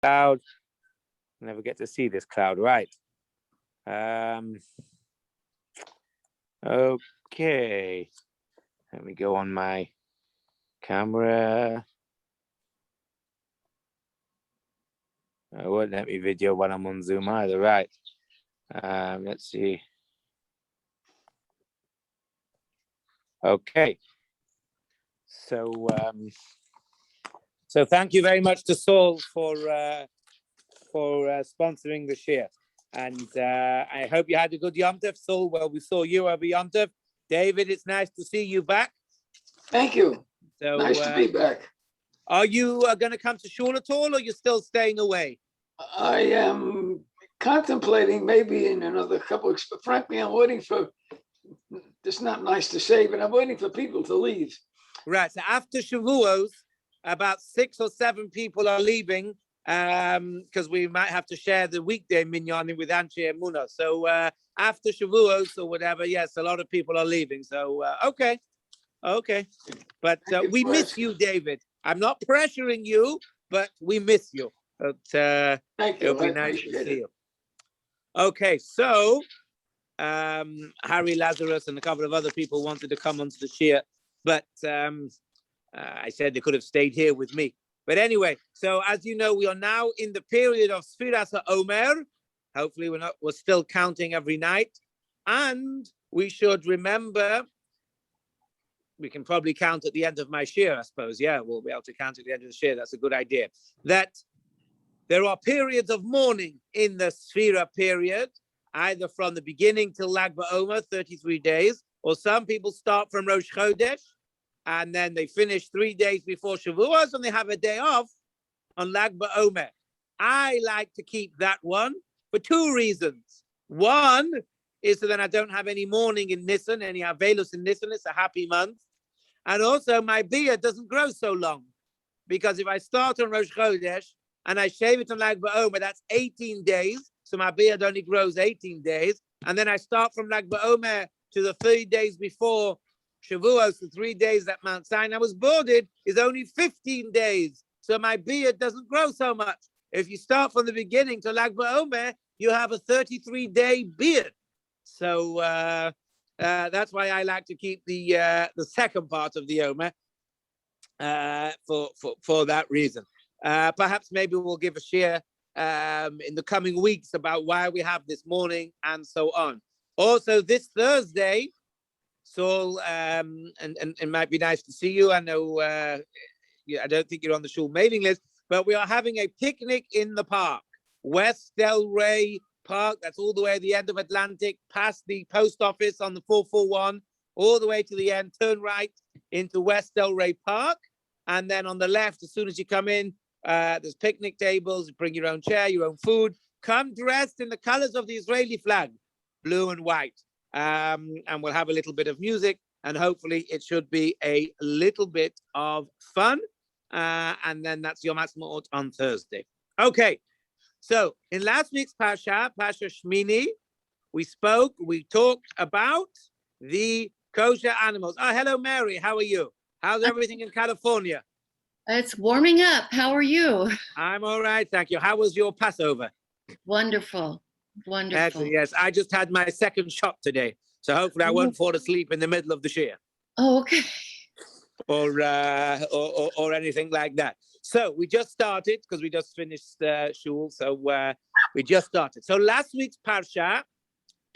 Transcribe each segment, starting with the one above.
cloud. Never get to see this cloud, right? Okay. Let me go on my camera. It won't let me video when I'm on Zoom either, right? Let's see. Okay. So thank you very much to Saul for sponsoring the share. And I hope you had a good Yom Tov, Saul. Well, we saw you over Yom Tov. David, it's nice to see you back. Thank you. So nice to be back. Are you going to come to shul at all, or you're still staying away? I am contemplating maybe in another couple of, frankly, I'm waiting for, it's not nice to say, but I'm waiting for people to leave. Right. So after Shavuos, about 6 or 7 people are leaving because we might have to share the weekday minyanim with Anshe and Muna. So after Shavuos or whatever, yes, a lot of people are leaving. So, okay. But we miss you, David. I'm not pressuring you, but we miss you. But thank you. It'll be nice to see you. Okay, so Harry Lazarus and a couple of other people wanted to come onto the shir, but I said they could have stayed here with me. But anyway, so as you know, we are now in the period of Sfiras HaOmer. Hopefully we're still counting every night. And we should remember, we can probably count at the end of my shir, I suppose. Yeah, we'll be able to count at the end of the shir. That's a good idea. That there are periods of mourning in the Sfira period, either from the beginning till Lag BaOmer, 33 days, or some people start from Rosh Chodesh, and then they finish 3 days before Shavuos, and they have a day off on Lag BaOmer. I like to keep that one for 2 reasons. One is so that I don't have any mourning in Nisan, any Avelus in Nisan. It's a happy month. And also my beard doesn't grow so long, because if I start on Rosh Chodesh and I shave it on Lag BaOmer, that's 18 days. So my beard only grows 18 days. And then I start from Lag BaOmer to the 3 days before Shavuos, the 3 days that Mount Sinai was boarded, is only 15 days. So my beard doesn't grow so much. If you start from the beginning to Lag BaOmer, you have a 33-day beard. So that's why I like to keep the second part of the Omer for that reason. Perhaps maybe we'll give a share in the coming weeks about why we have this morning and so on. Also, this Thursday, Saul, and it might be nice to see you. I know I don't think you're on the shul mailing list, but we are having a picnic in the park, West Delray Park. That's all the way at the end of Atlantic, past the post office on the 441, all the way to the end. Turn right into West Delray Park, and then on the left, as soon as you come in, there's picnic tables. You bring your own chair, your own food. Come dressed in the colors of the Israeli flag, blue and white, and we'll have a little bit of music, and hopefully it should be a little bit of fun. And then that's Yom Ha'atzmaut on Thursday. Okay. So in last week's Pasha Shmini, we talked about the kosher animals. Oh, hello, Mary. How are you? How's everything in California? It's warming up. How are you? I'm all right, thank you. How was your Passover? Wonderful. Excellent, yes. I just had my second shot today, so hopefully I won't fall asleep in the middle of the shir. Oh, okay. Or anything like that. So we just started because we just finished shul. So we just started. So last week's Parsha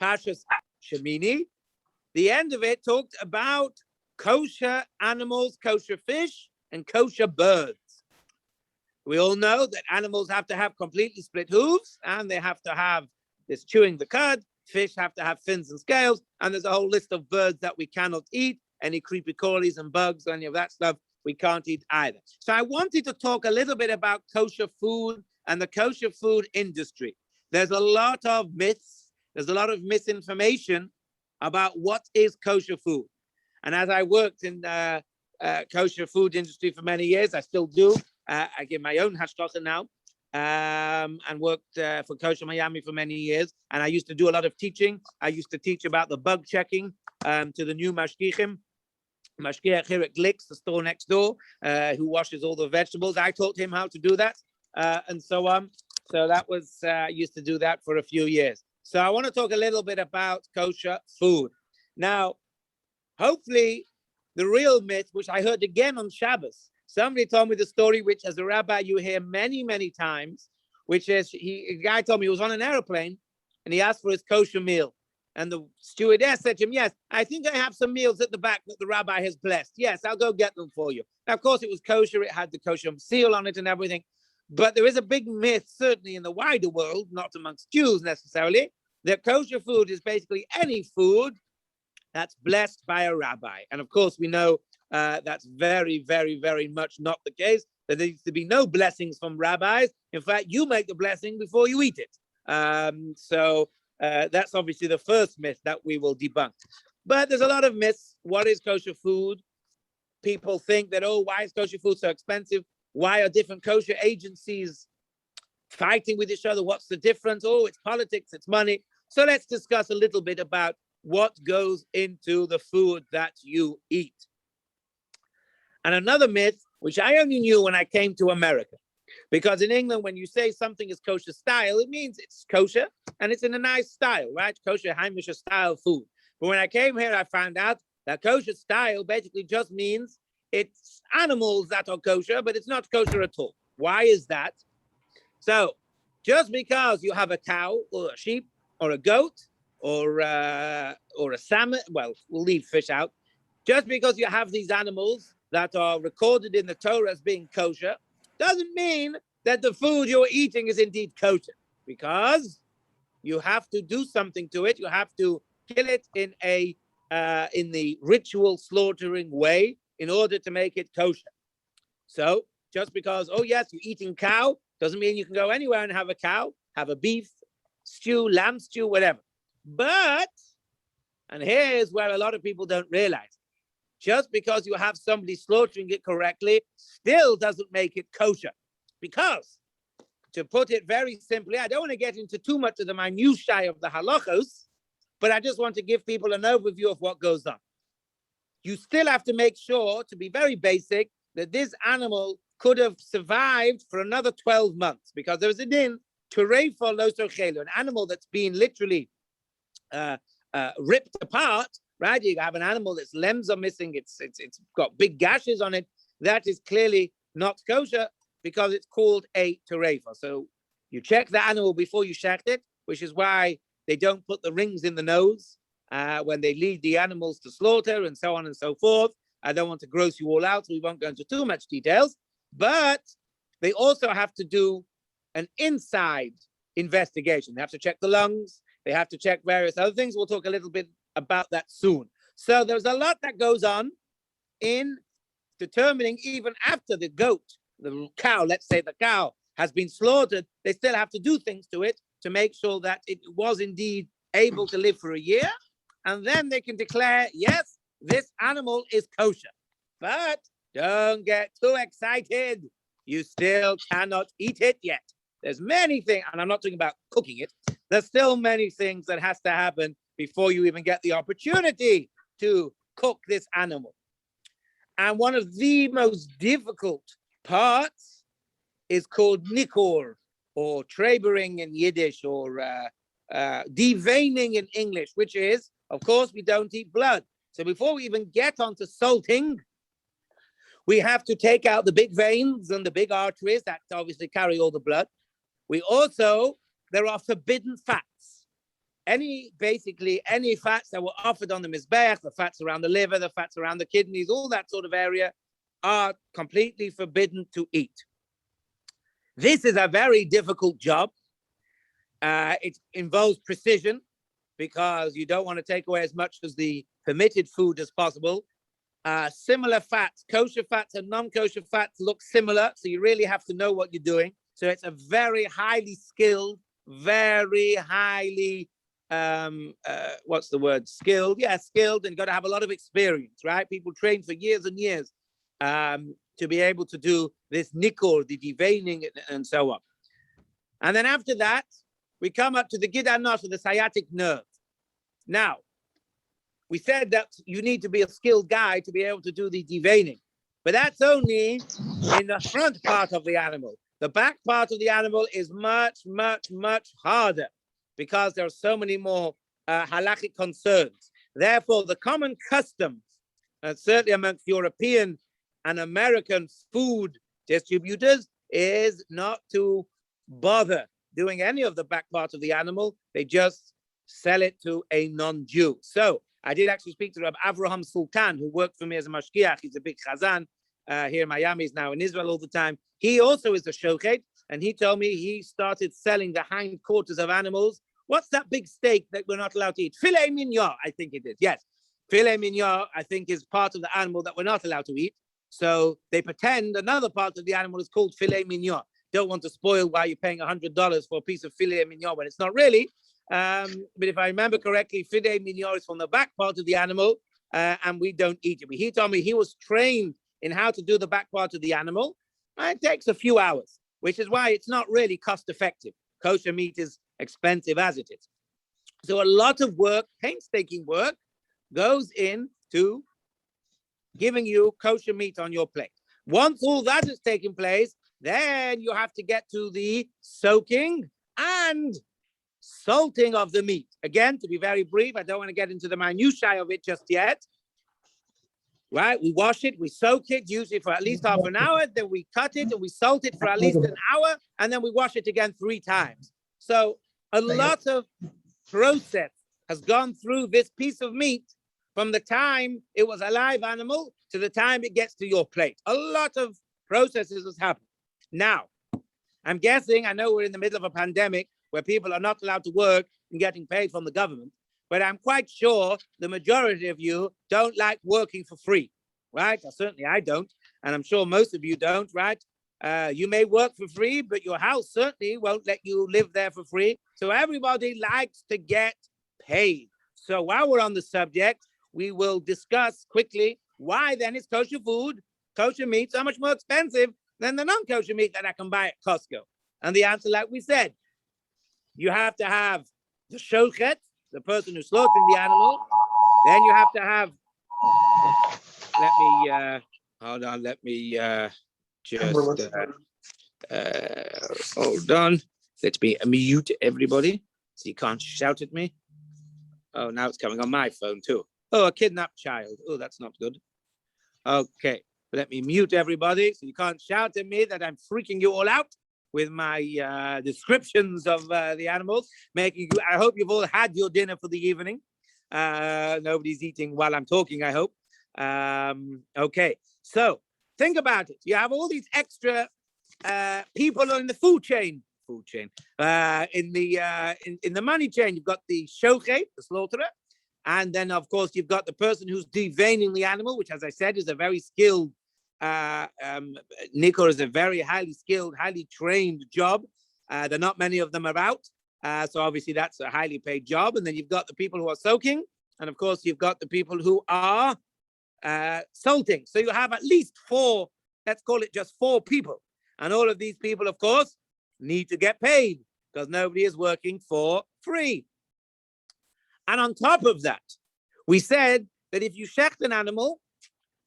Shemini, the end of it talked about kosher animals, kosher fish, and kosher birds. We all know that animals have to have completely split hooves, and they have to have this chewing the cud. Fish have to have fins and scales, and there's a whole list of birds that we cannot eat. Any creepy crawlies and bugs, any of that stuff, we can't eat either. So I wanted to talk a little bit about kosher food and the kosher food industry. There's a lot of myths. There's a lot of misinformation about what is kosher food. And as I worked in the kosher food industry for many years, I still do. I give my own hashgacha now and worked for Kosher Miami for many years. And I used to do a lot of teaching. I used to teach about the bug checking to the new mashgichim. Mashgiach here at Glick's, the store next door, who washes all the vegetables. I taught him how to do that. and so on. So that was, used to do that for a few years. So I want to talk a little bit about kosher food. Now, hopefully, the real myth, which I heard again on Shabbos, somebody told me the story, which as a rabbi you hear many, many times, which is a guy told me he was on an airplane and he asked for his kosher meal. And the stewardess said to him, yes, I think I have some meals at the back that the rabbi has blessed. Yes, I'll go get them for you. Now, of course, it was kosher. It had the kosher seal on it and everything. But there is a big myth, certainly in the wider world, not amongst Jews necessarily, that kosher food is basically any food that's blessed by a rabbi. And of course, we know that's very, very, very much not the case. There needs to be no blessings from rabbis. In fact, you make the blessing before you eat it. So that's obviously the first myth that we will debunk. But there's a lot of myths. What is kosher food? People think that, oh, why is kosher food so expensive? Why are different kosher agencies fighting with each other? What's the difference? Oh, it's politics, it's money. So let's discuss a little bit about what goes into the food that you eat. And another myth, which I only knew when I came to America, because in England, when you say something is kosher style, it means it's kosher and it's in a nice style, right? Kosher, heimische style food. But when I came here, I found out that kosher style basically just means it's animals that are kosher, but it's not kosher at all. Why is that? So just because you have a cow or a sheep or a goat or a salmon, well, we'll leave fish out. Just because you have these animals that are recorded in the Torah as being kosher doesn't mean that the food you're eating is indeed kosher, because you have to do something to it. You have to kill it in the ritual slaughtering way in order to make it kosher. So just because, oh yes, you're eating cow, doesn't mean you can go anywhere and have a cow, have a beef stew, lamb stew, whatever. But, and here's where a lot of people don't realize, just because you have somebody slaughtering it correctly still doesn't make it kosher. Because, to put it very simply, I don't want to get into too much of the minutiae of the halachos, but I just want to give people an overview of what goes on. You still have to make sure, to be very basic, that this animal could have survived for another 12 months, because there's a din, turefa lo sochelu, an animal that's been literally ripped apart, right? You have an animal that's limbs are missing, it's got big gashes on it. That is clearly not kosher because it's called a turefa. So you check the animal before you shecht it, which is why they don't put the rings in the nose when they lead the animals to slaughter and so on and so forth. I don't want to gross you all out, so we won't go into too much details. But they also have to do an inside investigation. They have to check the lungs. They have to check various other things. We'll talk a little bit about that soon. So there's a lot that goes on in determining, even after the goat, the cow, let's say the cow has been slaughtered, they still have to do things to it to make sure that it was indeed able to live for a year. And then they can declare, yes, this animal is kosher. But don't get too excited. You still cannot eat it yet. There's many things, and I'm not talking about cooking it. There's still many things that has to happen before you even get the opportunity to cook this animal. And one of the most difficult parts is called nikor, or trebering in Yiddish, or deveining in English, which is, of course, we don't eat blood. So before we even get onto salting, we have to take out the big veins and the big arteries that obviously carry all the blood. There are forbidden fats. Basically any fats that were offered on the mizbeach, the fats around the liver, the fats around the kidneys, all that sort of area are completely forbidden to eat. This is a very difficult job. It involves precision because you don't want to take away as much as the permitted food as possible. Similar fats, kosher fats and non-kosher fats look similar, so you really have to know what you're doing. So it's a very highly skilled, very highly, skilled? Yeah, skilled, and got to have a lot of experience, right? People train for years and years to be able to do this nikor, the deveining, and so on. And then after that, we come up to the gidanos, or the sciatic nerve. Now, we said that you need to be a skilled guy to be able to do the deveining, but that's only in the front part of the animal. The back part of the animal is much, much, much harder because there are so many more halachic concerns. Therefore, the common custom, certainly amongst European and American food distributors, is not to bother doing any of the back part of the animal. They just sell it to a non-Jew. So I did actually speak to Rabbi Avraham Sultan, who worked for me as a mashgiach. He's a big chazan here in Miami. He's now in Israel all the time. He also is a shochet, and he told me he started selling the hindquarters of animals. What's that big steak that we're not allowed to eat? Filet mignon, I think it is. Yes, filet mignon, I think, is part of the animal that we're not allowed to eat. So they pretend another part of the animal is called filet mignon. Don't want to spoil why you're paying $100 for a piece of filet mignon when it's not really. But if I remember correctly, filet mignon is from the back part of the animal, and we don't eat it. But he told me he was trained in how to do the back part of the animal. It takes a few hours, which is why it's not really cost effective. Kosher meat is expensive as it is. So a lot of work, painstaking work, goes into giving you kosher meat on your plate. Once all that has taken place, then you have to get to the soaking and salting of the meat. Again, to be very brief, I don't want to get into the minutiae of it just yet. Right? We wash it, we soak it, usually for at least half an hour, then we cut it and we salt it for at least an hour, and then we wash it again 3 times. So a lot of process has gone through this piece of meat from the time it was a live animal to the time it gets to your plate. A lot of processes has happened. Now, I'm guessing, I know we're in the middle of a pandemic where people are not allowed to work and getting paid from the government, but I'm quite sure the majority of you don't like working for free, right? Certainly I don't, and I'm sure most of you don't, right? You may work for free, but your house certainly won't let you live there for free. So everybody likes to get paid. So while we're on the subject, we will discuss quickly why then is kosher food, kosher meat, so much more expensive than the non-kosher meat that I can buy at Costco. And the answer, like we said, you have to have the shochet, the person who's slaughtering the animal. Then you have to have, hold on, let me just, hold on. Let me mute everybody so you can't shout at me. Oh, now it's coming on my phone too. Oh, a kidnapped child. Oh, that's not good. Okay, let me mute everybody so you can't shout at me that I'm freaking you all out with my descriptions of the animals. I hope you've all had your dinner for the evening. Nobody's eating while I'm talking, I hope. Okay, so think about it. You have all these extra people in the food chain. In the money chain, you've got the shochet, the slaughterer, and then of course you've got the person who's deveining the animal, which, as I said, is a very skilled. Nikor is a very highly skilled, highly trained job. There are not many of them about, so obviously that's a highly paid job. And then you've got the people who are soaking, and of course you've got the people who are salting. So you have at least 4. Let's call it just 4 people, and all of these people, of course, need to get paid because nobody is working for free. And on top of that, we said that if you shecht an animal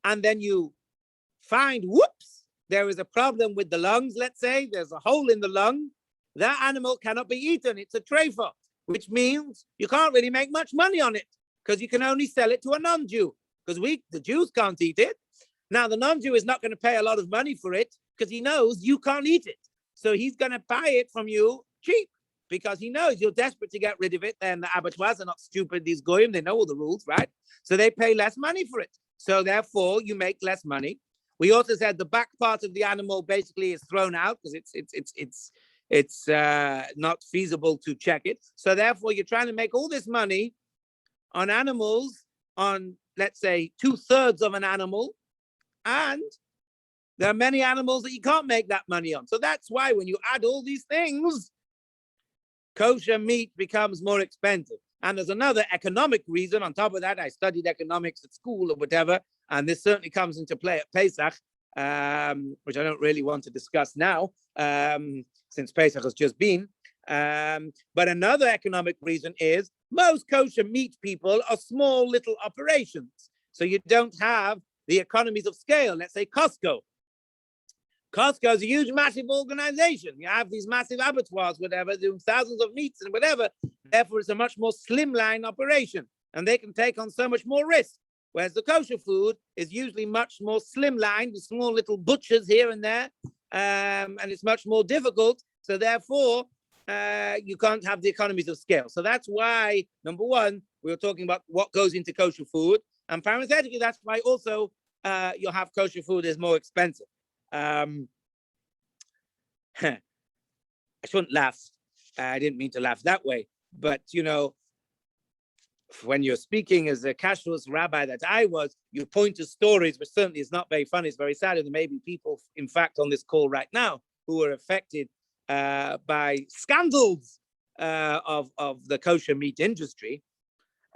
and then you find, whoops, there is a problem with the lungs, let's say, there's a hole in the lung, that animal cannot be eaten. It's a treifa, which means you can't really make much money on it because you can only sell it to a non-Jew because the Jews can't eat it. Now, the non-Jew is not going to pay a lot of money for it because he knows you can't eat it. So he's going to buy it from you cheap because he knows you're desperate to get rid of it. And the abattoirs are not stupid. These goyim, they know all the rules, right? So they pay less money for it. So therefore, you make less money. We also said the back part of the animal basically is thrown out because it's not feasible to check it. So therefore, you're trying to make all this money on animals, on, let's say, 2/3 of an animal, and there are many animals that you can't make that money on. So that's why when you add all these things, kosher meat becomes more expensive. And there's another economic reason. On top of that, I studied economics at school or whatever, and this certainly comes into play at Pesach, which I don't really want to discuss now, since Pesach has just been. But another economic reason is most kosher meat people are small little operations. So you don't have the economies of scale. Let's say Costco. Costco is a huge, massive organization. You have these massive abattoirs, whatever, doing thousands of meats and whatever. Therefore, it's a much more slimline operation, and they can take on so much more risk. Whereas the kosher food is usually much more slimline, with small little butchers here and there, and it's much more difficult. So therefore, you can't have the economies of scale. So that's why, number one, we were talking about what goes into kosher food, and parenthetically, that's why also you'll have kosher food is more expensive. I shouldn't laugh. I didn't mean to laugh that way. But, you know, when you're speaking as a kashrus rabbi that I was, you point to stories, which certainly is not very funny. It's very sad. And there may be people, in fact, on this call right now who are affected by scandals of the kosher meat industry.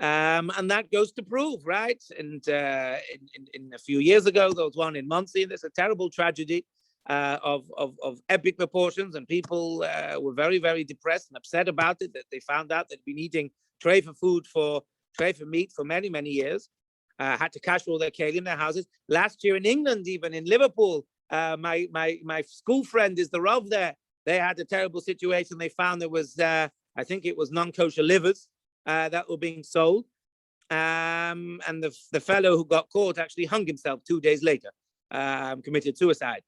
And that goes to prove, right? And in a few years ago, there was one in Muncie. There's a terrible tragedy of epic proportions, and people were very, very depressed and upset about it, that they found out they'd been eating tray for meat for many, many years. Had to cash all their keli in their houses. Last year in England, even in Liverpool, my school friend is the Rav there. They had a terrible situation. They found there was, I think it was non-kosher livers that were being sold. And the fellow who got caught actually hung himself 2 days later, committed suicide.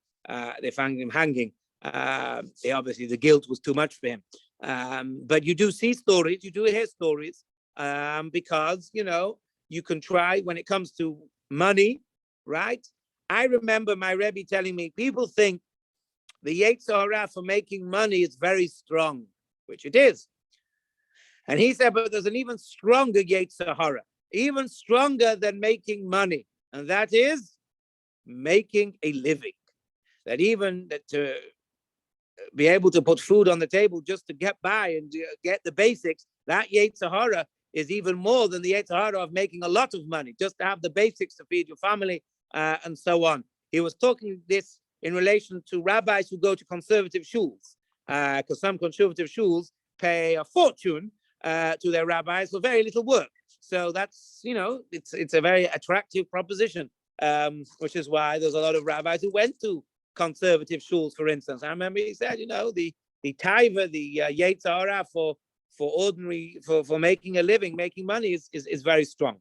They found him hanging. Obviously, the guilt was too much for him. But you do see stories, you do hear stories, because, you know, you can try when it comes to money, right? I remember my Rebbe telling me, people think the Yetzer Hara for making money is very strong, which it is. And he said, but there's an even stronger Yetzer Hara, even stronger than making money. And that is making a living. That even that to be able to put food on the table just to get by and get the basics, that Yetzer Hara is even more than the Yetzer Hara of making a lot of money, just to have the basics to feed your family and so on. He was talking this in relation to rabbis who go to conservative shuls, because some conservative shuls pay a fortune to their rabbis for very little work. So that's, you know, it's a very attractive proposition, which is why there's a lot of rabbis who went to conservative shuls, for instance. I remember he said, you know, the taiva, the Yetzer Hara for ordinary, for making a living, making money is very strong.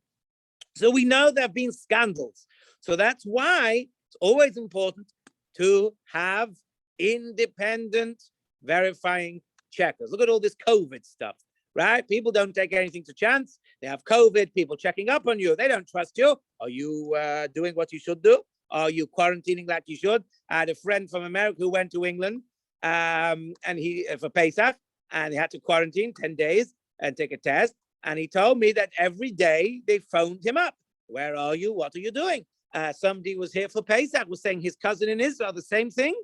So we know there have been scandals. So that's why it's always important to have independent verifying checkers. Look at all this COVID stuff, right? People don't take anything to chance. They have COVID, people checking up on you. They don't trust you. Are you doing what you should do? Are you quarantining like you should? I had a friend from America who went to England and he for Pesach, and he had to quarantine 10 days and take a test. And he told me that every day they phoned him up. Where are you? What are you doing? Somebody was here for Pesach, was saying his cousin in Israel, the same thing.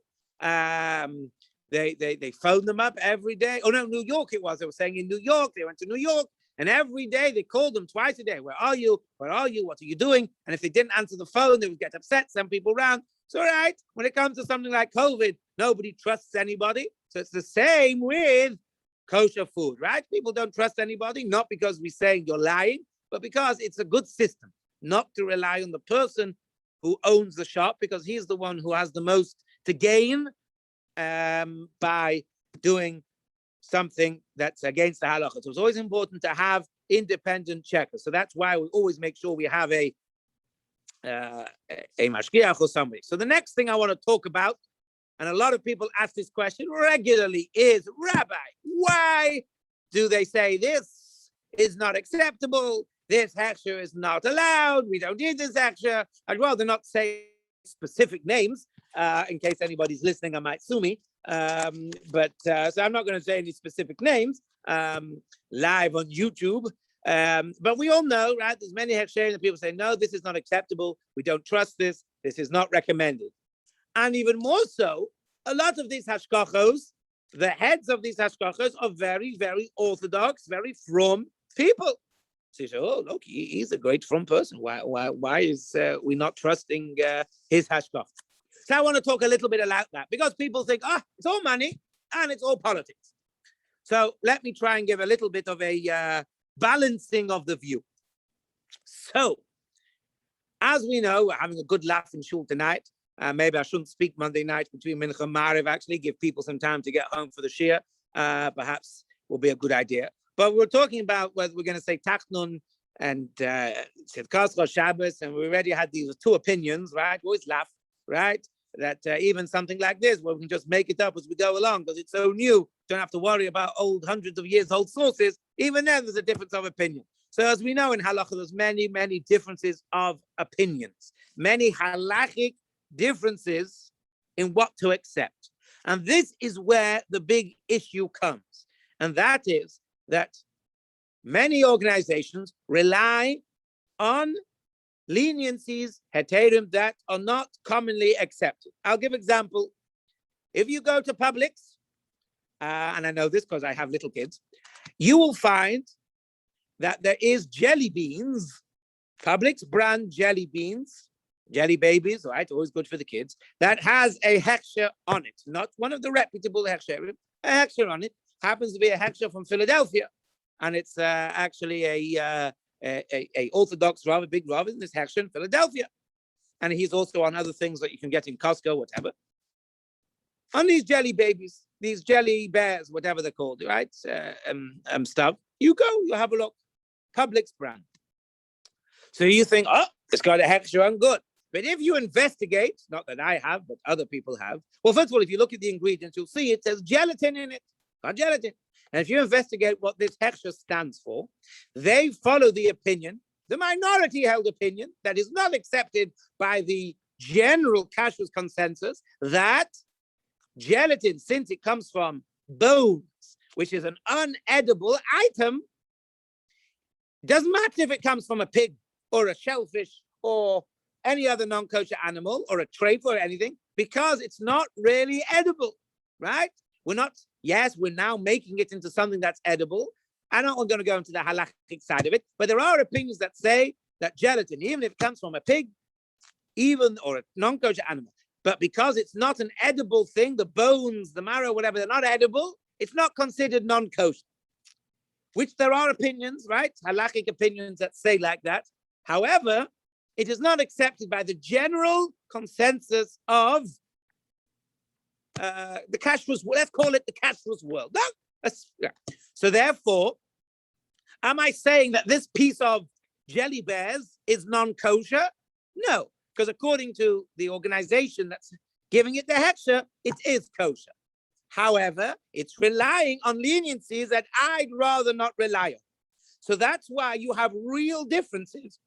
They phoned them up every day. Oh no, New York it was. They were saying in New York, they went to New York. And every day they called them twice a day. Where are you? Where are you? What are you doing? And if they didn't answer the phone, they would get upset, send people around. It's all right. When it comes to something like COVID, nobody trusts anybody. So it's the same with kosher food, right? People don't trust anybody, not because we're saying you're lying, but because it's a good system not to rely on the person who owns the shop, because he's the one who has the most to gain by doing something that's against the halacha. So it's always important to have independent checkers. So that's why we always make sure we have a mashgiach or somebody. So the next thing I want to talk about, and a lot of people ask this question regularly, is, Rabbi, why do they say this is not acceptable? This hechsher is not allowed. We don't need this hechsher. I'd rather not say specific names in case anybody's listening and might sue me. So I'm not going to say any specific names live on YouTube. But we all know, right? There's many hechsherim that people say, no, this is not acceptable. We don't trust this. This is not recommended. And even more so, a lot of these hashkachos, the heads of these hashkachos are very, very orthodox, very frum people. So you say, oh, look, he's a great frum person. Why is we not trusting his hashkach? So I want to talk a little bit about that, because people think, it's all money and it's all politics. So let me try and give a little bit of a balancing of the view. So, as we know, we're having a good laugh in shul tonight. Maybe I shouldn't speak Monday night between Mincha and Mariv, actually, give people some time to get home for the Shia. Perhaps will be a good idea. But we're talking about whether we're going to say Tachnun and Tzidkas or Shabbos, and we already had these two opinions, right? We always laugh, right? That even something like this, where we can just make it up as we go along because it's so new, don't have to worry about old, hundreds of years old sources. Even then, there's a difference of opinion. So as we know in halacha, there's many, many differences of opinions, many halachic differences in what to accept. And this is where the big issue comes. And that is that many organizations rely on leniencies, heterim, that are not commonly accepted. I'll give example. If you go to Publix, and I know this because I have little kids, you will find that there is jelly beans, Publix brand jelly beans, jelly babies, right? Always good for the kids, that has a hechsher on it, not one of the reputable hechsherim, a hechsher on it, happens to be a hechsher from Philadelphia. And it's actually a Orthodox Rav, big Rav in this hechsher in Philadelphia. And he's also on other things that you can get in Costco, whatever. On these jelly babies, these jelly bears, whatever they're called, right? Stuff. You go, you have a look. Publix brand. So you think, oh, it's got a hechsher on, good. But if you investigate, not that I have, but other people have, well, first of all, if you look at the ingredients, you'll see it says gelatin in it. Got gelatin. And if you investigate what this hechsher stands for, they follow the opinion, the minority-held opinion that is not accepted by the general kashrus consensus, that gelatin, since it comes from bones, which is an unedible item, doesn't matter if it comes from a pig or a shellfish or any other non-kosher animal or a treif or anything, because it's not really edible, right? We're not, yes, we're now making it into something that's edible. I'm not going to go into the halakhic side of it, but there are opinions that say that gelatin, even if it comes from a pig, even or a non-kosher animal, but because it's not an edible thing, the bones, the marrow, whatever, they're not edible, it's not considered non-kosher. Which there are opinions, right? Halakhic opinions that say like that. However, it is not accepted by the general consensus of the kashrus, let's call it the kashrus world. No? So therefore, am I saying that this piece of jelly bears is non-kosher? No, because according to the organization that's giving it the hechsher, it is kosher. However, it's relying on leniencies that I'd rather not rely on. So that's why you have real differences.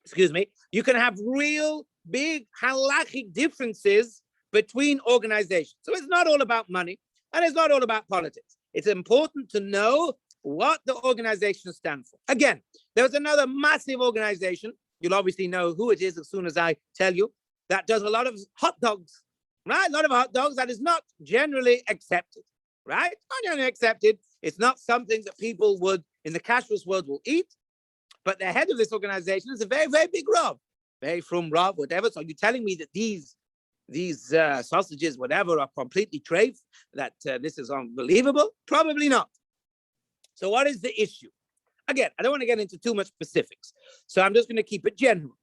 Excuse me. You can have real big halachic differences between organizations. So it's not all about money and it's not all about politics. It's important to know what the organization stands for. Again, there's another massive organization. You'll obviously know who it is as soon as I tell you, that does a lot of hot dogs. Right? A lot of hot dogs that is not generally accepted, right? Not generally accepted. It's not something that people would, in the kashrus world, will eat. But the head of this organization is a very, very big Rav, very from Rav, whatever. So you're telling me that these sausages, whatever, are completely treif, that this is unbelievable? Probably not. So what is the issue? Again, I don't want to get into too much specifics. So I'm just going to keep it general.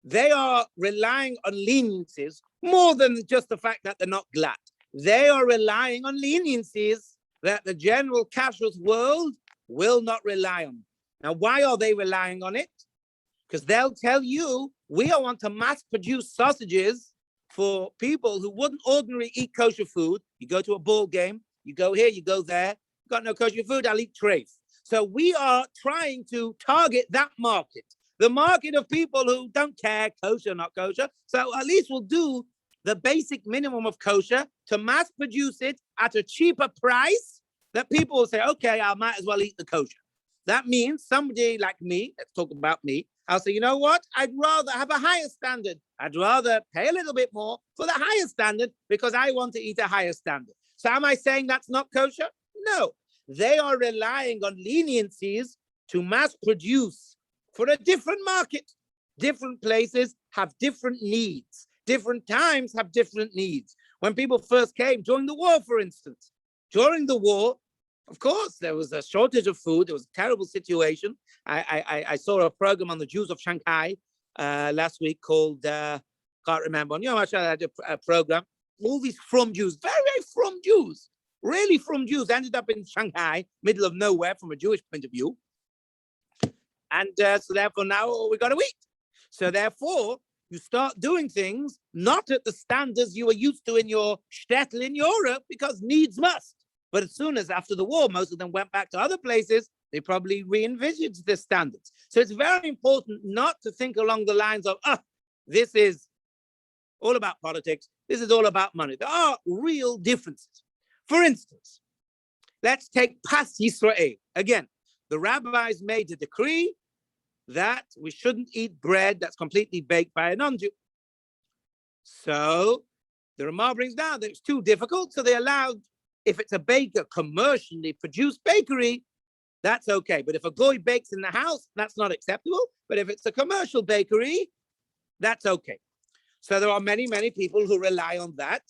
They are relying on leniencies more than just the fact that they're not glatt. They are relying on leniencies that the general kashrus world will not rely on. Now, why are they relying on it? Because they'll tell you, we want to mass produce sausages for people who wouldn't ordinarily eat kosher food. You go to a ball game, you go here, you go there, you got no kosher food, I'll eat treif. So we are trying to target that market. The market of people who don't care, kosher, not kosher. So at least we'll do the basic minimum of kosher to mass produce it at a cheaper price that people will say, okay, I might as well eat the kosher. That means somebody like me, let's talk about me, I'll say, you know what? I'd rather have a higher standard. I'd rather pay a little bit more for the higher standard because I want to eat a higher standard. So am I saying that's not kosher? No. They are relying on leniencies to mass produce for a different market. Different places have different needs. Different times have different needs. When people first came, during the war, for instance, during the war, of course, there was a shortage of food. There was a terrible situation. I saw a program on the Jews of Shanghai last week called can't remember. On Yom HaShoah, I had a program. All these from Jews, very, very from Jews, really from Jews, ended up in Shanghai, middle of nowhere from a Jewish point of view. And so therefore now we got to eat. So therefore, you start doing things not at the standards you were used to in your shtetl in Europe, because needs must. But as soon as after the war, most of them went back to other places, they probably re-envisaged the standards. So it's very important not to think along the lines of, this is all about politics. This is all about money. There are real differences. For instance, let's take Pas Yisrael. Again, the rabbis made a decree that we shouldn't eat bread that's completely baked by a non-Jew. So the Ramah brings down that it's too difficult, so they allowed, if it's a baker, commercially produced bakery, that's okay. But if a goy bakes in the house, that's not acceptable. But if it's a commercial bakery, that's okay. So there are many, many people who rely on that,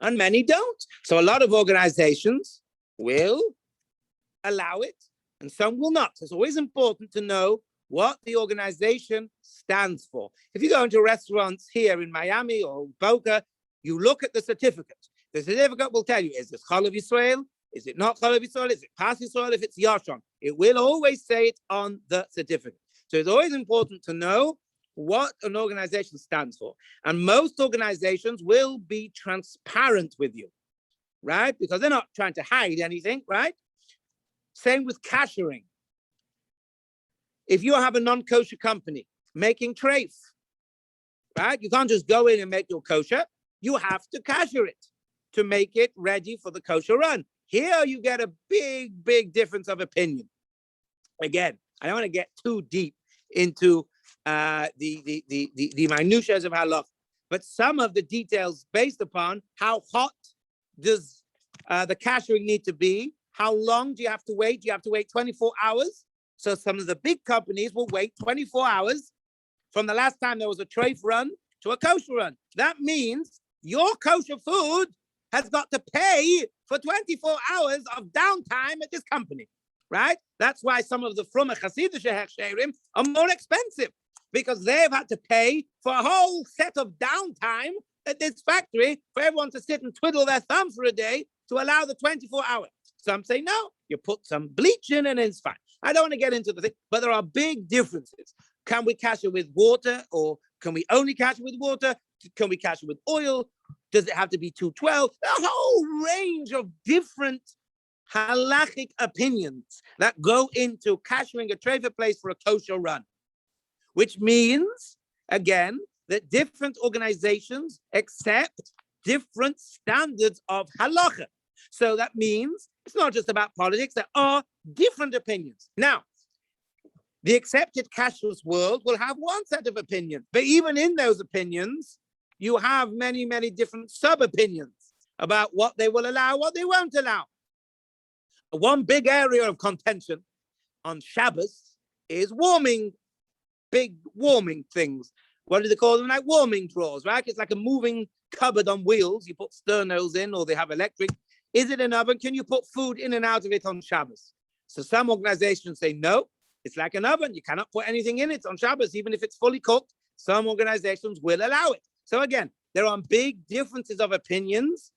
and many don't. So a lot of organizations will allow it, and some will not. It's always important to know what the organization stands for. If you go into restaurants here in Miami or Boca, you look at the certificate. The certificate will tell you, is this Chalav Yisrael? Is it not Chalav Yisrael? Is it Pas Yisrael? If it's Yashon, it will always say it on the certificate. So it's always important to know what an organization stands for. And most organizations will be transparent with you, right? Because they're not trying to hide anything, right? Same with koshering. If you have a non-kosher company making treif, right? You can't just go in and make your kosher. You have to kosher it to make it ready for the kosher run. Here you get a big, big difference of opinion. Again, I don't want to get too deep into the minutiae of halakha, but some of the details based upon how hot does the koshering need to be, how long do you have to wait? Do you have to wait 24 hours? So some of the big companies will wait 24 hours from the last time there was a treif run to a kosher run. That means your kosher food has got to pay for 24 hours of downtime at this company, right? That's why some of the from Hasidic hechsherim are more expensive, because they've had to pay for a whole set of downtime at this factory for everyone to sit and twiddle their thumb for a day to allow the 24 hours. Some say, no, you put some bleach in and it's fine. I don't want to get into the thing, but there are big differences. Can we kosher with water, or can we only kosher with water? Can we kosher with oil? Does it have to be 212? A whole range of different halachic opinions that go into koshering a treif place for a kosher run, which means, again, that different organizations accept different standards of halacha. So that means it's not just about politics. There are different opinions. Now, the accepted kashrus world will have one set of opinions, but even in those opinions, you have many, many different sub-opinions about what they will allow, what they won't allow. One big area of contention on Shabbos is big warming things. What do they call them? Like warming drawers, right? It's like a moving cupboard on wheels. You put sternos in, or they have electric. Is it an oven? Can you put food in and out of it on Shabbos? So some organizations say, no, it's like an oven. You cannot put anything in it on Shabbos, even if it's fully cooked. Some organizations will allow it. So again, there are big differences of opinions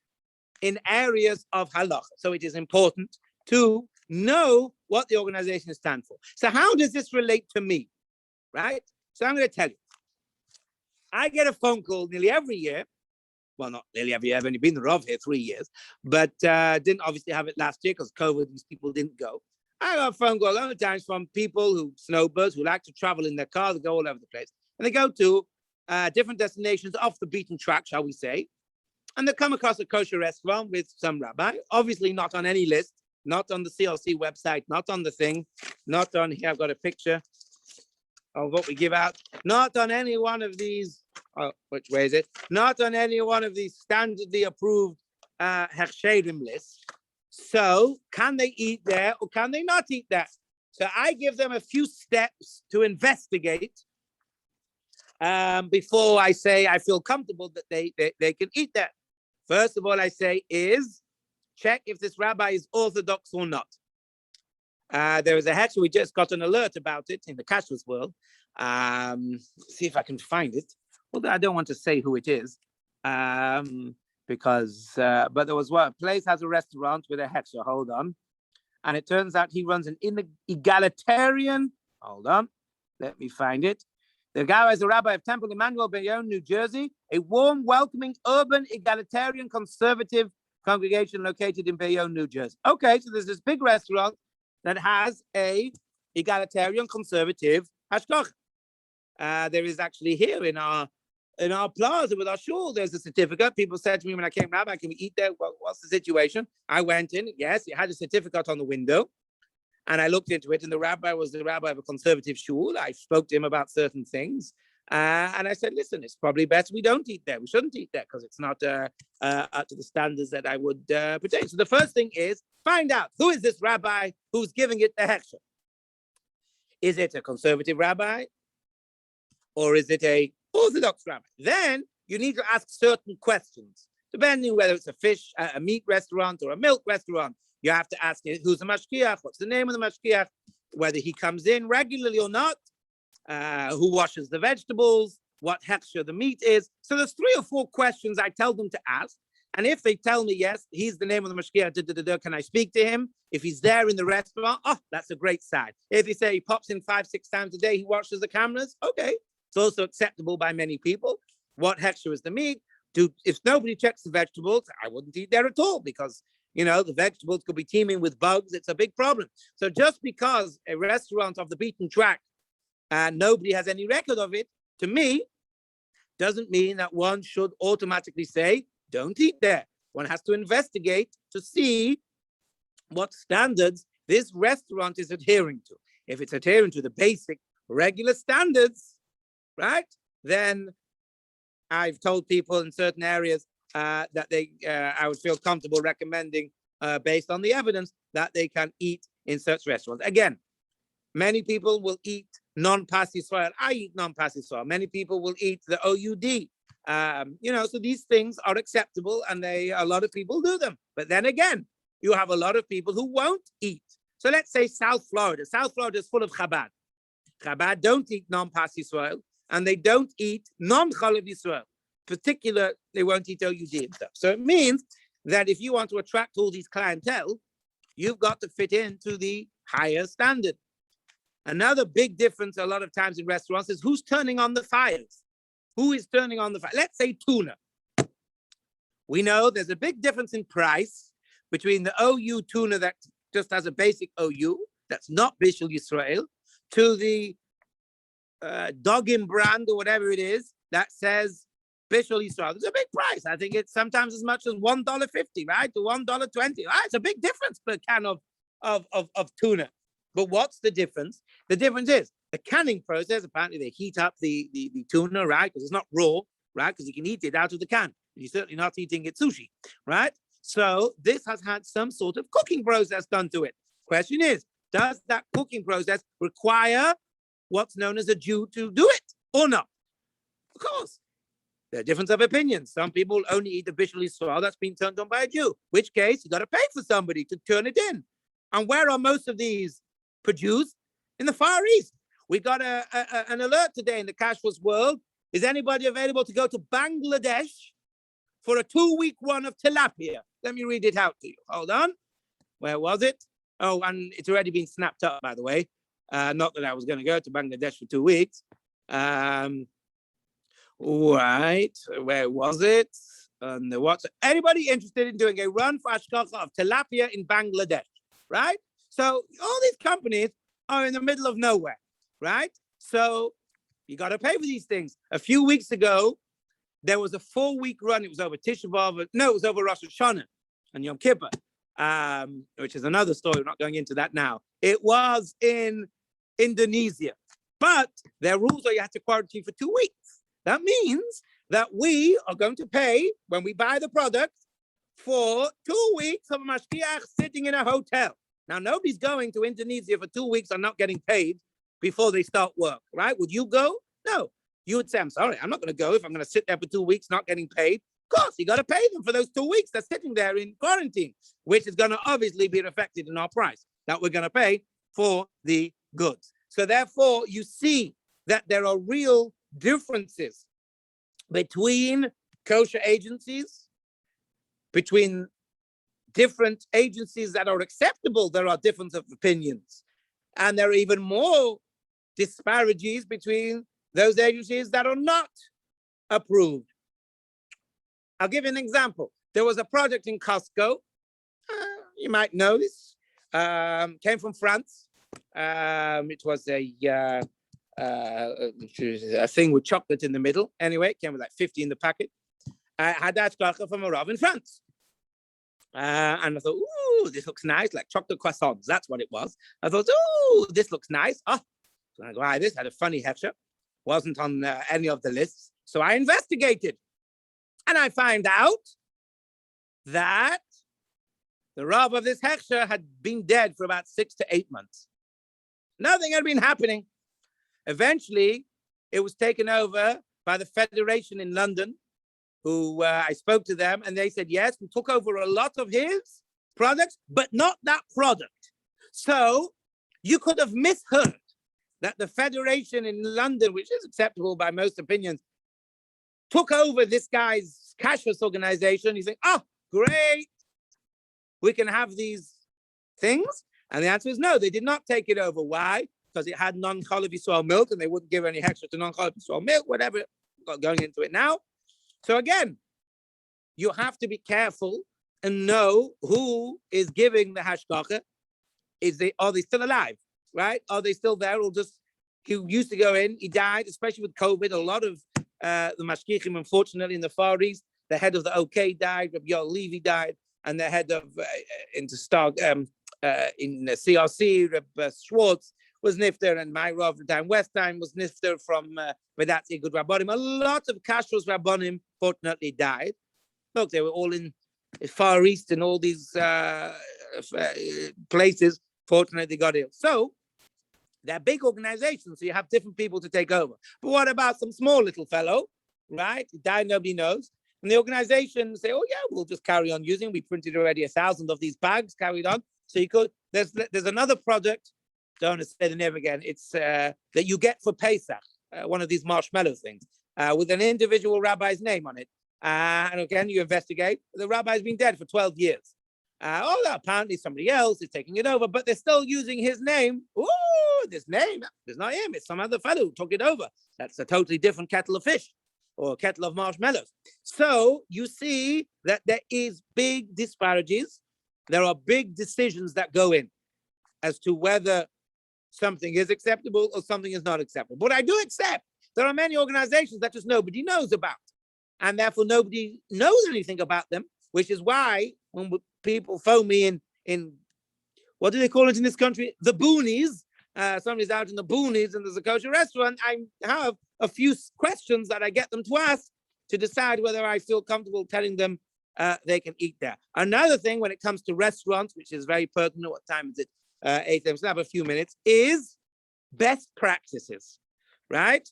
in areas of halacha. So it is important to know what the organization stands for. So how does this relate to me, right? So I'm going to tell you. I get a phone call nearly every year. Well, not nearly every year. I've only been the Rav here 3 years, but didn't obviously have it last year because COVID, these people didn't go. I got a phone call a lot of times from people snowbirds who like to travel in their car. They go all over the place. And they go to different destinations off the beaten track, shall we say. And they come across a kosher restaurant with some rabbi, obviously not on any list, not on the CLC website, not on the thing, not on here. I've got a picture of what we give out, not on any one of these. Oh, which way is it? Not on any one of these standardly approved hechsherim lists. So can they eat there or can they not eat there? So I give them a few steps to investigate before I say I feel comfortable that they can eat there. First of all, I say is check if this rabbi is orthodox or not. There is a hechsher, we just got an alert about it in the kashrus world. See if I can find it. although I don't want to say who it is, because, but there was one place has a restaurant with a hechsher. Hold on. And it turns out he runs an egalitarian, hold on, let me find it. The guy is a rabbi of Temple Emmanuel, Bayonne, New Jersey, a warm, welcoming, urban, egalitarian, conservative congregation located in Bayonne, New Jersey. Okay, so there's this big restaurant that has a egalitarian, conservative hashkoch. There is actually here in our plaza with our shul, there's a certificate. People said to me when I came, Rabbi, can we eat there? Well, what's the situation? I went in, yes, it had a certificate on the window. And I looked into it, and the rabbi was the rabbi of a conservative shul. I spoke to him about certain things. And I said, listen, it's probably best we don't eat there. We shouldn't eat there because it's not up to the standards that I would pertain. So the first thing is find out, who is this rabbi who's giving it the hechsher? Is it a conservative rabbi? Or is it a Orthodox rabbi? Then you need to ask certain questions, depending whether it's a fish, a meat restaurant or a milk restaurant. You have to ask who's the mashkiach, what's the name of the mashkiach, whether he comes in regularly or not, who washes the vegetables, what hechsher the meat is. So there's 3 or 4 questions I tell them to ask. And if they tell me, yes, he's the name of the mashkiach, can I speak to him? If he's there in the restaurant, oh, that's a great sign. If they say he pops in 5-6 times a day, he watches the cameras, okay. It's also acceptable by many people. What hechsher is the meat? If nobody checks the vegetables, I wouldn't eat there at all because, the vegetables could be teeming with bugs. It's a big problem. So just because a restaurant of the beaten track and nobody has any record of it, to me, doesn't mean that one should automatically say, don't eat there. One has to investigate to see what standards this restaurant is adhering to. If it's adhering to the basic regular standards, right? Then I've told people in certain areas that I would feel comfortable recommending, based on the evidence, that they can eat in such restaurants. Again, many people will eat non-pas Yisrael. I eat non-pas Yisrael. Many people will eat the OUD. So these things are acceptable, and a lot of people do them. But then again, you have a lot of people who won't eat. So let's say South Florida. South Florida is full of Chabad. Chabad don't eat non-pas Yisrael. And they don't eat non-Chalav Yisrael. Particular, they won't eat OUD and stuff. So it means that if you want to attract all these clientele, you've got to fit into the higher standard. Another big difference a lot of times in restaurants is who's turning on the fires. Who is turning on the fire? Let's say tuna. We know there's a big difference in price between the OU tuna that just has a basic OU, that's not Bishul Yisrael, to the Doggin brand or whatever it is that says Bishul Yisrael. There's a big price. I think it's sometimes as much as $1.50, right? To $1.20. Right? It's a big difference per can of tuna. But what's the difference? The difference is the canning process. Apparently they heat up the tuna, right? Because it's not raw, right? Because you can eat it out of the can. You're certainly not eating it sushi, right? So this has had some sort of cooking process done to it. Question is, does that cooking process require what's known as a Jew to do it or not? Of course, there are difference of opinions. Some people only eat the Bishul Yisrael that's been turned on by a Jew, which case you got to pay for somebody to turn it in. And where are most of these produced? In the Far East. We got an alert today in the cashless world. Is anybody available to go to Bangladesh for a 2-week run of tilapia? Let me read it out to you. Hold on. Where was it? Oh, and it's already been snapped up, by the way. Not that I was going to go to Bangladesh for 2 weeks. Right. Where was it? What's anybody interested in doing a run for Ashkacha of tilapia in Bangladesh? Right? So all these companies are in the middle of nowhere. Right? So you got to pay for these things. A few weeks ago, there was a 4-week run. It was over Tisha B'Av. No, it was over Rosh Hashanah and Yom Kippur, which is another story. We're not going into that now. It was in Indonesia. But their rules are you have to quarantine for 2 weeks. That means that we are going to pay, when we buy the product, for 2 weeks of a mashkiach sitting in a hotel. Now, nobody's going to Indonesia for 2 weeks and not getting paid before they start work, right? Would you go? No. You would say, I'm sorry, I'm not going to go if I'm going to sit there for 2 weeks not getting paid. Of course, you got to pay them for those 2 weeks they're sitting there in quarantine, which is going to obviously be reflected in our price that we're going to pay for the goods. So therefore, you see that there are real differences between kosher agencies, between different agencies that are acceptable, there are differences of opinions. And there are even more disparities between those agencies that are not approved. I'll give you an example. There was a project in Costco. You might know this. Came from France. It was a thing with chocolate in the middle. Anyway, it came with like 50 in the packet. I had that from a Rav in France. And I thought, ooh, this looks nice, like chocolate croissants. That's what it was. I thought, ooh, this looks nice. Oh, so I go, this had a funny hechsher. Wasn't on any of the lists. So I investigated. And I find out that the Rav of this hechsher had been dead for about 6 to 8 months. Nothing had been happening. Eventually, it was taken over by the Federation in London, who I spoke to them, and they said, yes, we took over a lot of his products, but not that product. So you could have misheard that the Federation in London, which is acceptable by most opinions, took over this guy's kashrus organization. You think, oh, great, we can have these things. And the answer is no, they did not take it over. Why? Because it had non-Chalav Yisrael milk, and they wouldn't give any extra to non-Chalav Yisrael milk, whatever, not going into it now. So again, you have to be careful and know who is giving the hashgacha. Are they still alive, right? Are they still there? Or just, he used to go in, he died, especially with COVID. A lot of the mashgichim, unfortunately, in the Far East, the head of the OK died, Rabbi Yoel Levi died, and the head of in the CRC, Rabbi Schwartz, was nifter, and my Rav down West Time was nifter from Vedatzi Good Rabbonim. A lot of kashrus Rabbonim, fortunately, died. Look, they were all in the Far East and all these places. Fortunately, they got ill. So they're big organizations, so you have different people to take over. But what about some small little fellow, right? He died, nobody knows. And the organization say, oh, yeah, we'll just carry on using. We printed already 1,000 of these bags, carried on. So you could, there's another project. Don't want to say the name again. It's that you get for Pesach, one of these marshmallow things, with an individual rabbi's name on it. And again, you investigate. The rabbi's been dead for 12 years. Apparently somebody else is taking it over, but they're still using his name. Ooh, this name, it's not him. It's some other fellow who took it over. That's a totally different kettle of fish or a kettle of marshmallows. So you see that there is big disparities. There are big decisions that go in as to whether something is acceptable or something is not acceptable. But I do accept there are many organizations that just nobody knows about, and therefore nobody knows anything about them, which is why when people phone me in what do they call it in this country? The boonies. Somebody's out in the boonies and there's a kosher restaurant. I have a few questions that I get them to ask to decide whether I feel comfortable telling them they can eat there. Another thing when it comes to restaurants, which is very pertinent, what time is it? 8 a.m. So I have a few minutes, is best practices, right?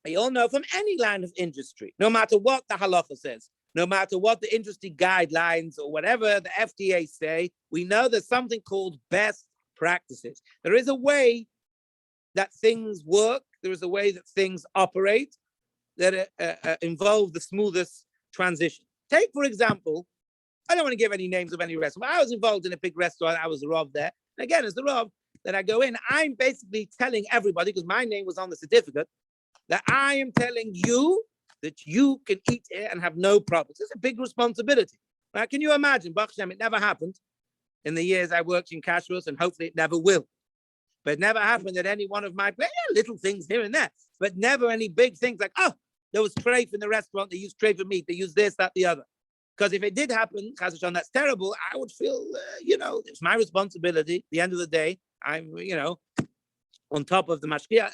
You all know from any line of industry, no matter what the halacha says, no matter what the industry guidelines or whatever the FDA say, we know there's something called best practices. There is a way that things work. There is a way that things operate that involve the smoothest transition. Take, for example, I don't want to give any names of any restaurant. I was involved in a big restaurant. I was the Rav there. And again, as the Rav that I go in, I'm basically telling everybody, because my name was on the certificate, that I am telling you that you can eat here and have no problems. It's a big responsibility. Right? Can you imagine? Baruch Hashem, it never happened in the years I worked in kashrus, and hopefully it never will. But it never happened at any one of my little things here and there, but never any big things like, oh, there was treif in the restaurant, they used treif meat, they used this, that, the other. Because if it did happen, that's terrible, I would feel, it's my responsibility. At the end of the day, I'm, on top of the mashkiach.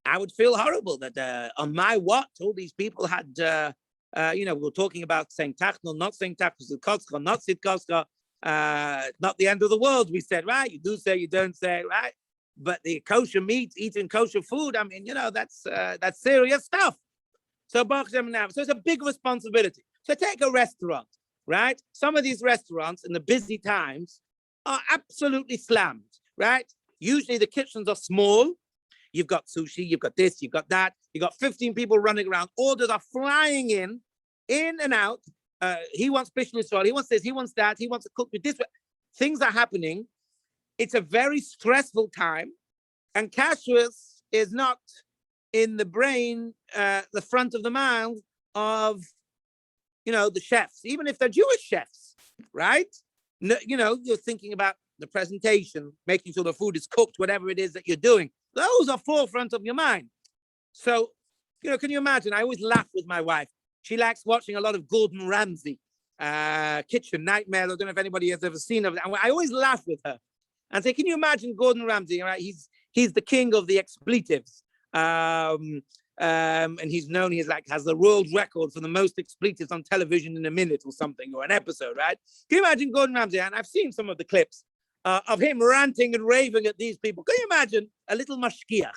I would feel horrible that on my watch, all these people had, we were talking about saying tachnol, not saying tachnol, kotzcha, not sit kotzcha, not the end of the world, we said, right? You do say, you don't say, right? But the kosher meat, eating kosher food, I mean, that's serious stuff. So it's a big responsibility. So take a restaurant, right? Some of these restaurants in the busy times are absolutely slammed, right? Usually the kitchens are small. You've got sushi, you've got this, you've got that. You got 15 people running around. Orders are flying in and out. He wants special soil. He wants this. He wants that. He wants to cook with this. Things are happening. It's a very stressful time, and kashrus is not in the brain, the front of the mind of, the chefs, even if they're Jewish chefs, right? No, you're thinking about the presentation, making sure the food is cooked, whatever it is that you're doing. Those are forefront of your mind. So, can you imagine? I always laugh with my wife. She likes watching a lot of Gordon Ramsay, Kitchen Nightmare. I don't know if anybody has ever seen it. I always laugh with her and say, can you imagine Gordon Ramsay? Right? He's the king of the expletives. And he's known, has the world record for the most expletives on television in a minute or something, or an episode, right? Can you imagine Gordon Ramsay? And I've seen some of the clips of him ranting and raving at these people. Can you imagine a little mashkiach?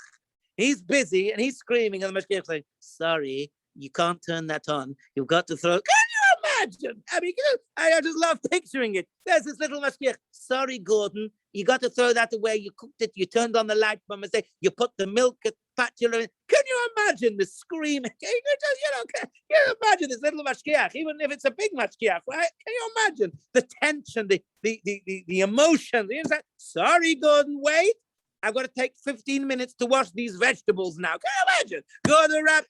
He's busy and he's screaming, and the mashkiach saying, sorry, you can't turn that on. You've got to throw. Can you imagine? I mean, I just love picturing it. There's this little mashkiach. Sorry, Gordon, you got to throw that away. You cooked it. You turned on the light by mistake. You put the milk at spatula. Can you imagine the scream? Can you imagine this little mashkiach, even if it's a big mashkiach, right? Can you imagine the tension, the emotion? Sorry, Gordon, wait. I've got to take 15 minutes to wash these vegetables now. Can you imagine? Gordon Ramsay.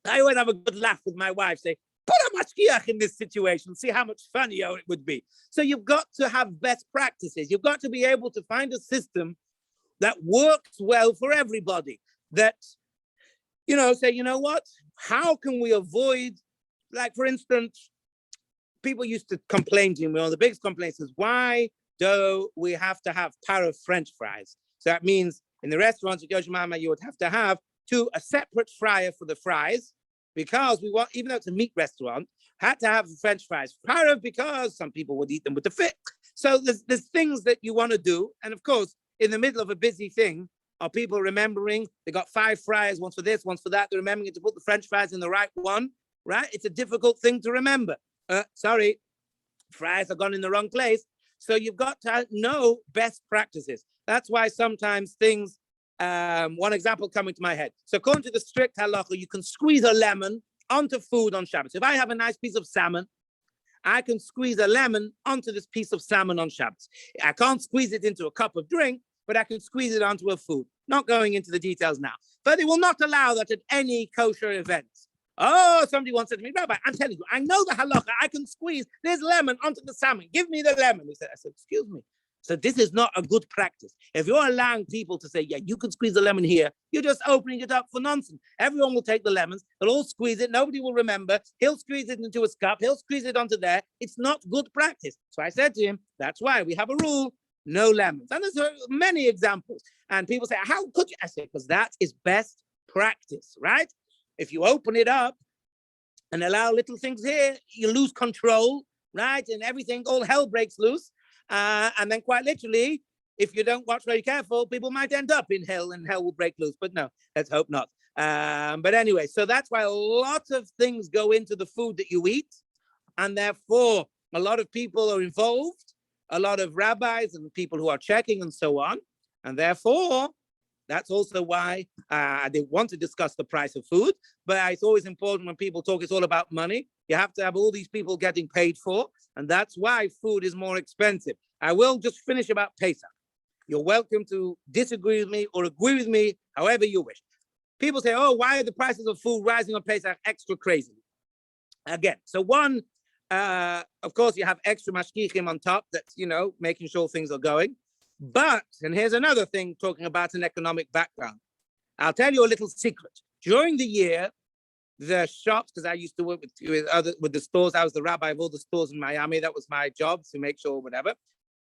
I always have a good laugh with my wife, say, put a mashkiach in this situation, see how much funnier it would be. So you've got to have best practices. You've got to be able to find a system that works well for everybody. That, say, you know what? How can we avoid, like, for instance, people used to complain to me, one of the biggest complaints is, why do we have to have para French fries? So that means in the restaurants at Yoshimama, you would have to have a separate fryer for the fries, because we want, even though it's a meat restaurant, had to have French fries. Part of because some people would eat them with the fish. So there's things that you want to do. And of course, in the middle of a busy thing, are people remembering they got 5 fries, once for this, once for that. They're remembering to put the French fries in the right one, right? It's a difficult thing to remember. Sorry, fries are gone in the wrong place. So you've got to know best practices. That's why sometimes things, one example coming to my head. So according to the strict halacha, you can squeeze a lemon onto food on Shabbos. If I have a nice piece of salmon, I can squeeze a lemon onto this piece of salmon on Shabbos. I can't squeeze it into a cup of drink, but I can squeeze it onto a food. Not going into the details now. But they will not allow that at any kosher event. Oh, somebody once said to me, Rabbi, I'm telling you, I know the halacha. I can squeeze this lemon onto the salmon. Give me the lemon. I said, excuse me. So this is not a good practice. If you're allowing people to say, yeah, you can squeeze the lemon here, you're just opening it up for nonsense. Everyone will take the lemons. They'll all squeeze it. Nobody will remember. He'll squeeze it into his cup. He'll squeeze it onto there. It's not good practice. So I said to him, that's why we have a rule, no lemons. And there's many examples. And people say, how could you? I say, because that is best practice, right? If you open it up and allow little things here, you lose control, right? And everything, all hell breaks loose. And then quite literally, if you don't watch very careful, people might end up in hell and hell will break loose. But no, let's hope not. But anyway, so that's why a lot of things go into the food that you eat. And therefore, a lot of people are involved, a lot of rabbis and people who are checking and so on. And therefore, that's also why they want to discuss the price of food. But it's always important when people talk, it's all about money. You have to have all these people getting paid for. And that's why food is more expensive. I will just finish about Pesach. You're welcome to disagree with me or agree with me, however you wish. People say, oh, why are the prices of food rising on Pesach extra crazy? Again, so one, of course, you have extra mashkichim on top that's, making sure things are going. But, and here's another thing talking about an economic background. I'll tell you a little secret. During the year, the shops, because I used to work with the stores. I was the rabbi of all the stores in Miami. That was my job, to make sure whatever.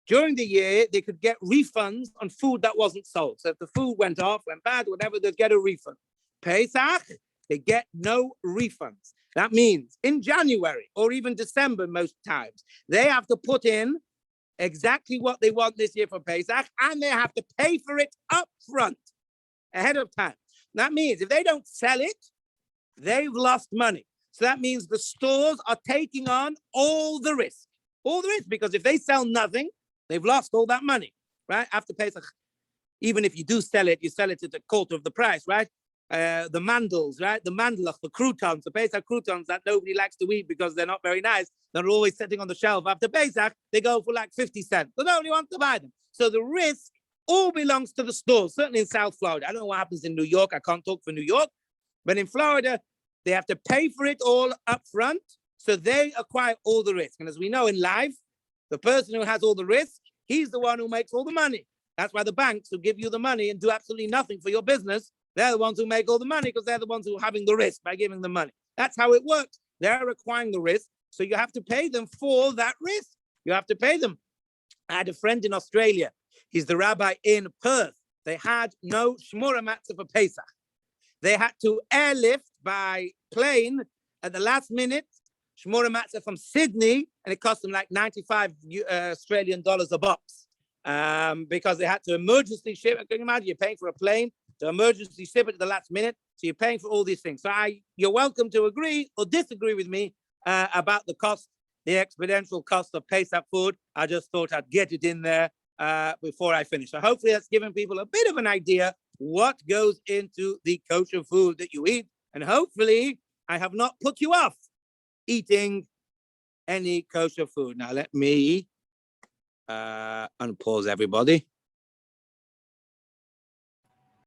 During the year, they could get refunds on food that wasn't sold. So if the food went off, went bad, whatever, they'd get a refund. Pesach, they get no refunds. That means in January or even December, most times, they have to put in exactly what they want this year for Pesach, and they have to pay for it up front, ahead of time. That means if they don't sell it, they've lost money. So that means the stores are taking on all the risk, because if they sell nothing, they've lost all that money, right? After Pesach, even if you do sell it, you sell it at a quarter of the price, right? the mandels, right? The mandelach, the croutons, the Pesach croutons that nobody likes to eat because they're not very nice. They're always sitting on the shelf after Pesach. They go for like 50 cents. So nobody wants to buy them. So the risk all belongs to the stores, certainly in South Florida. I don't know what happens in New York. I can't talk for New York. But in Florida, they have to pay for it all up front. So they acquire all the risk. And as we know in life, the person who has all the risk, he's the one who makes all the money. That's why the banks who give you the money and do absolutely nothing for your business, they're the ones who make all the money because they're the ones who are having the risk by giving the money. That's how it works. They're acquiring the risk. So you have to pay them for that risk. You have to pay them. I had a friend in Australia. He's the rabbi in Perth. They had no shmura matzah for Pesach. They had to airlift by plane at the last minute, shmura matzah from Sydney, and it cost them like 95 Australian dollars a box because they had to emergency ship. Can you imagine? You're paying for a plane to emergency ship it at the last minute. So you're paying for all these things. So you're welcome to agree or disagree with me about the cost, the exponential cost of Pesach food. I just thought I'd get it in there before I finish. So hopefully that's given people a bit of an idea what goes into the kosher food that you eat. And hopefully I have not put you off eating any kosher food. Now let me unpause everybody.